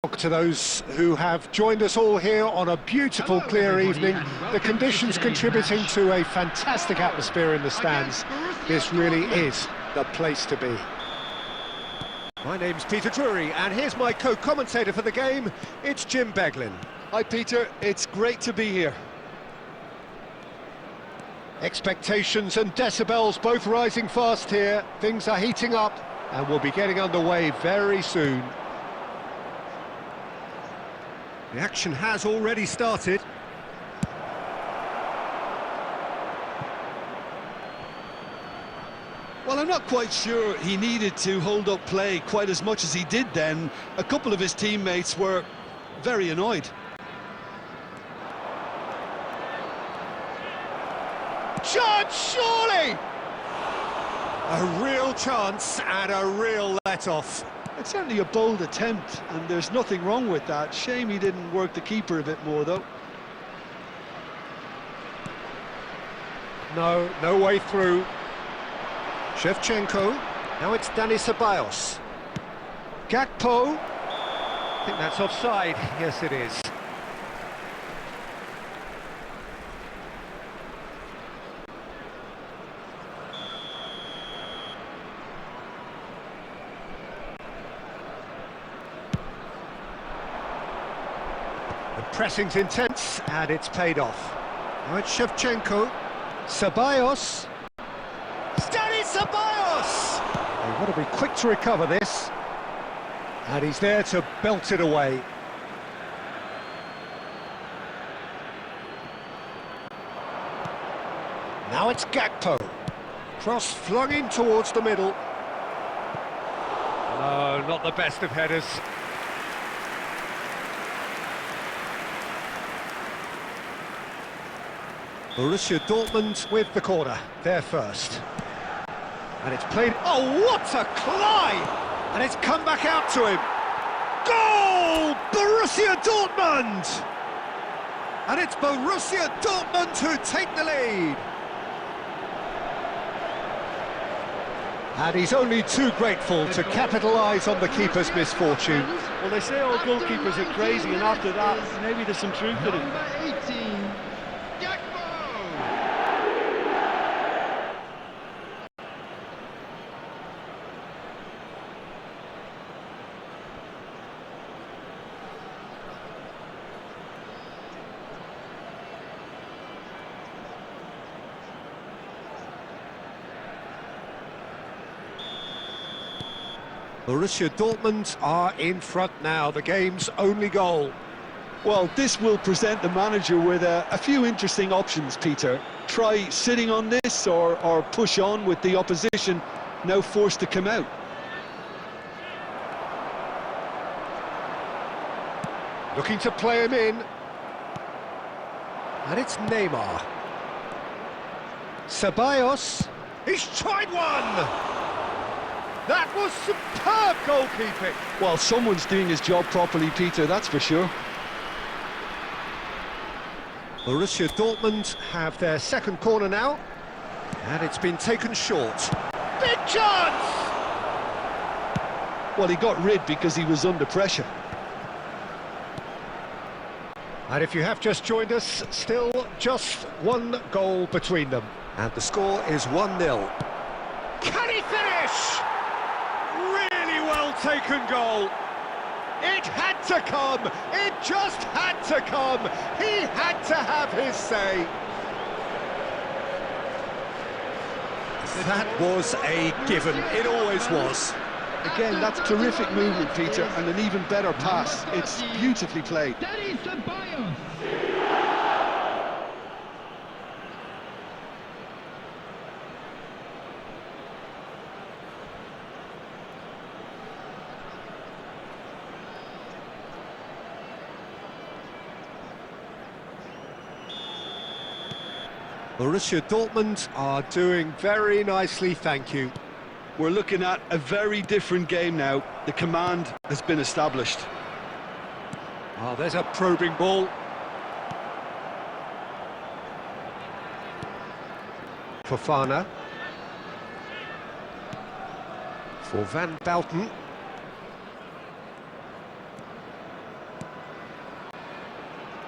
To those who have joined us all here on a beautiful, clear evening, the conditions contributing to a fantastic atmosphere in the stands. This really is the place to be. My name's Peter Drury, and here's my co-commentator for the game, it's Jim Beglin. Hi Peter, it's great to be here. Expectations and decibels both rising fast here. Things are heating up, and we'll be getting underway very soon. The action has already started. Well, I'm not quite sure he needed to hold up play quite as much as he did then. A couple of his teammates were very annoyed. Chance, surely! A real chance and a real let-off. It's certainly a bold attempt, and there's nothing wrong with that. Shame he didn't work the keeper a bit more, though. No way through. Shevchenko. Now it's Dani Ceballos. Gakpo. I think that's offside. Yes, it is. The pressing's intense, and it's paid off. Now it's Shevchenko. Ceballos. Dani Ceballos! They've got to be quick to recover this. And he's there to belt it away. Now it's Gakpo. Cross flung in towards the middle. No, not the best of headers. Borussia Dortmund with the corner, there first. And it's played... Oh, what a climb! And it's come back out to him. Goal! Borussia Dortmund! And it's Borussia Dortmund who take the lead. And he's only too grateful to capitalise on the keeper's misfortune. Well, they say all goalkeepers are crazy, and after that, maybe there's some truth to it. Borussia Dortmund are in front now, the game's only goal. Well, this will present the manager with a few interesting options, Peter. Try sitting on this or push on with the opposition now forced to come out. Looking to play him in. And it's Neymar. Ceballos. He's tried one! That was superb goalkeeping. Well, someone's doing his job properly, Peter, that's for sure. Borussia Dortmund have their second corner now. And it's been taken short. Big chance! Well, he got rid because he was under pressure. And if you have just joined us, still just one goal between them. And the score is 1-0. Can he finish? Really well taken goal. It had to come. It just had to come. He had to have his say. That was a given. It always was. Again, that's terrific movement, Peter, and an even better pass. It's beautifully played. Borussia Dortmund are doing very nicely, thank you. We're looking at a very different game now. The command has been established. Oh, there's a probing ball. Fofana. For Van Belten.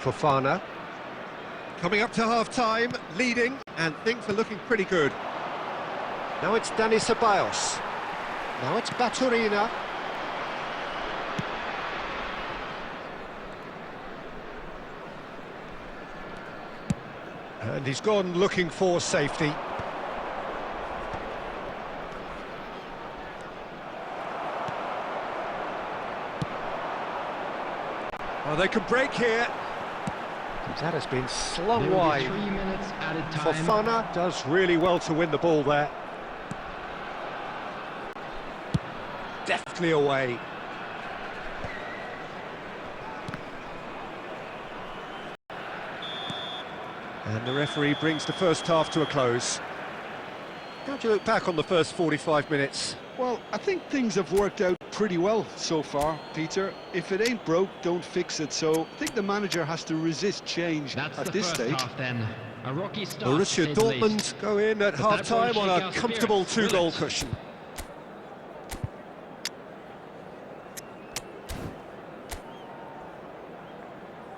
Fofana. Coming up to half-time, leading, and things are looking pretty good. Now it's Dani Ceballos. Now it's Baturina. And he's gone looking for safety. Oh, they can break here. That has been slung wide. 3 minutes added time. Fofana does really well to win the ball there. Deftly away. And the referee brings the first half to a close. How do you look back on the first 45 minutes? Well, I think things have worked out pretty well so far, Peter. If it ain't broke, don't fix it. So I think the manager has to resist change That's at the this first stage. half then. A rocky start. Borussia Dortmund go in at But that won't half-time on shake a our comfortable spirits, two-goal will it? cushion.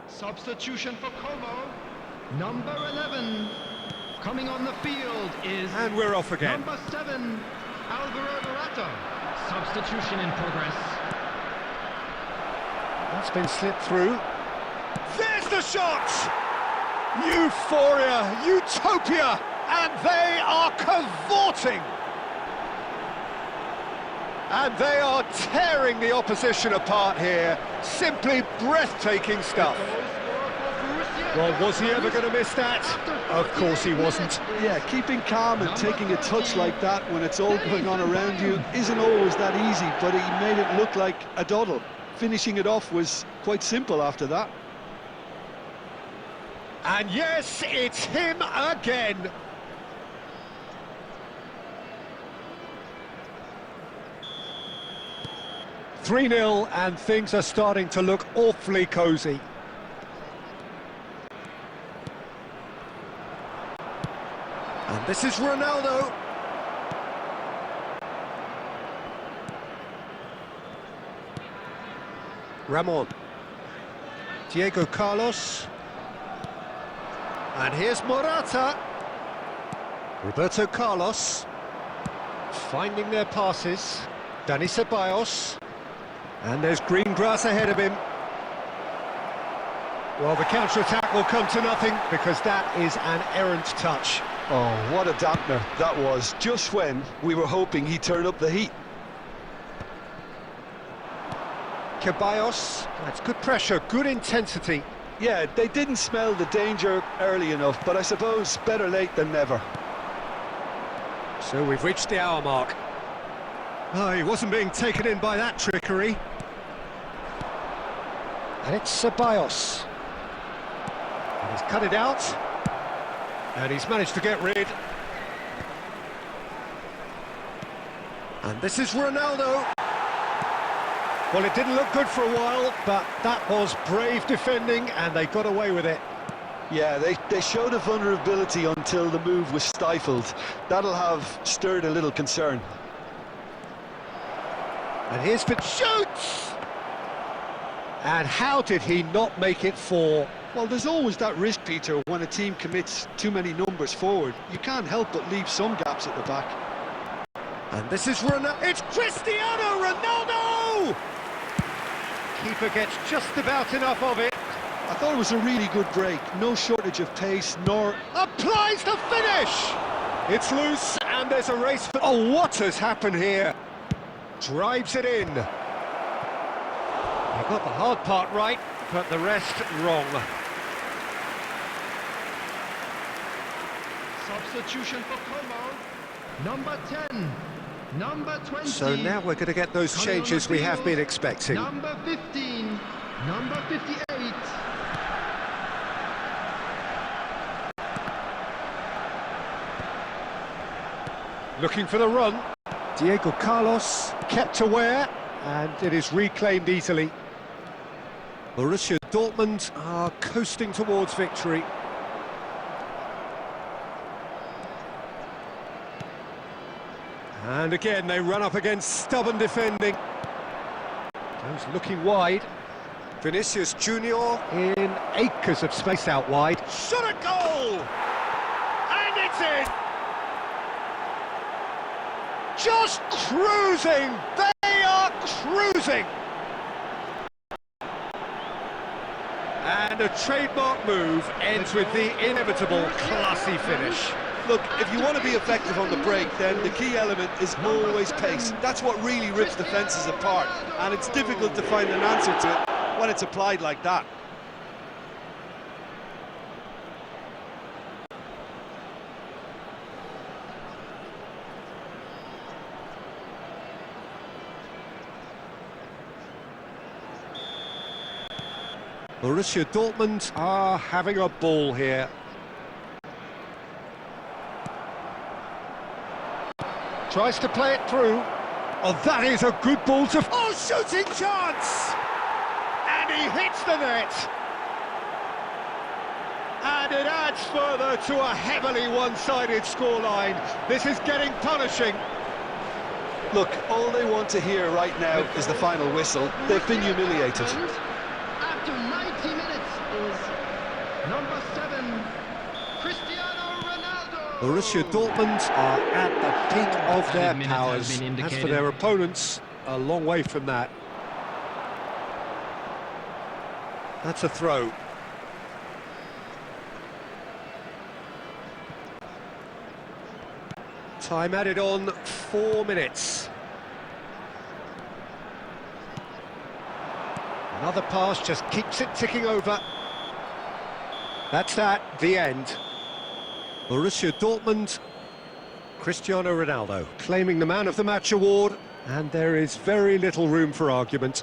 Substitution for Como. Number 11. Coming on the field is... And we're off again. Number 7. Alvaro Morata. Substitution in progress. That's been slipped through. There's the shot! Euphoria, utopia, and they are cavorting. And they are tearing the opposition apart here. Simply breathtaking stuff. Well, was he ever going to miss that? Of course he wasn't. Yeah, keeping calm and taking a touch like that when it's all going on around you isn't always that easy, but he made it look like a doddle. Finishing it off was quite simple after that. And yes, it's him again. "3-0, and things are starting to look awfully cosy. And this is Ronaldo. Ramon. Diego Carlos. And here's Morata. Roberto Carlos. Finding their passes. Dani Ceballos. And there's green grass ahead of him. Well, the counter-attack will come to nothing because that is an errant touch. Oh, what a dampener that was, just when we were hoping he'd turn up the heat. Ceballos, that's good pressure, good intensity. Yeah, they didn't smell the danger early enough, but I suppose better late than never. So we've reached the hour mark. Oh, he wasn't being taken in by that trickery. And it's Ceballos. And he's cut it out. And he's managed to get rid. And this is Ronaldo. Well, it didn't look good for a while, but that was brave defending, and they got away with it. Yeah, they showed a vulnerability until the move was stifled. That'll have stirred a little concern. And here's Fit shoots! And how did he not make it 4? Well, there's always that risk, Peter, when a team commits too many numbers forward. You can't help but leave some gaps at the back. And this is Ronaldo. It's Cristiano Ronaldo! Keeper gets just about enough of it. I thought it was a really good break. No shortage of pace, nor... Applies the finish! It's loose, and there's a race for... Oh, what has happened here? Drives it in. He got the hard part right, but the rest wrong. Substitution for Como. Number 10. Number 20. So now we're going to get those changes we have been expecting. Number 15. Number 58. Looking for the run. Diego Carlos kept aware, and it is reclaimed easily. Borussia Dortmund are coasting towards victory. And again, they run up against stubborn defending. Goes looking wide. Vinicius Junior in acres of space out wide. Shot a goal! And it's in! Just cruising! They are cruising! And a trademark move ends with the inevitable classy finish. Look, if you want to be effective on the break, then the key element is always pace. That's what really rips defences apart, and it's difficult to find an answer to it when it's applied like that. Borussia Dortmund are having a ball here. Tries to play it through. Oh, that is a good ball to... Oh, shooting chance! And he hits the net. And it adds further to a heavily one-sided scoreline. This is getting punishing. Look, all they want to hear right now is the final whistle. They've been humiliated. After 90 minutes is number 7, Cristiano Ronaldo. Borussia Dortmund are at the peak of their minutes has powers. been As for indicated. their opponents, a long way from that. That's a throw. Time added on, 4 minutes. Another pass just keeps it ticking over. That's that, the end. Borussia Dortmund, Cristiano Ronaldo claiming the Man of the Match award, and there is very little room for argument.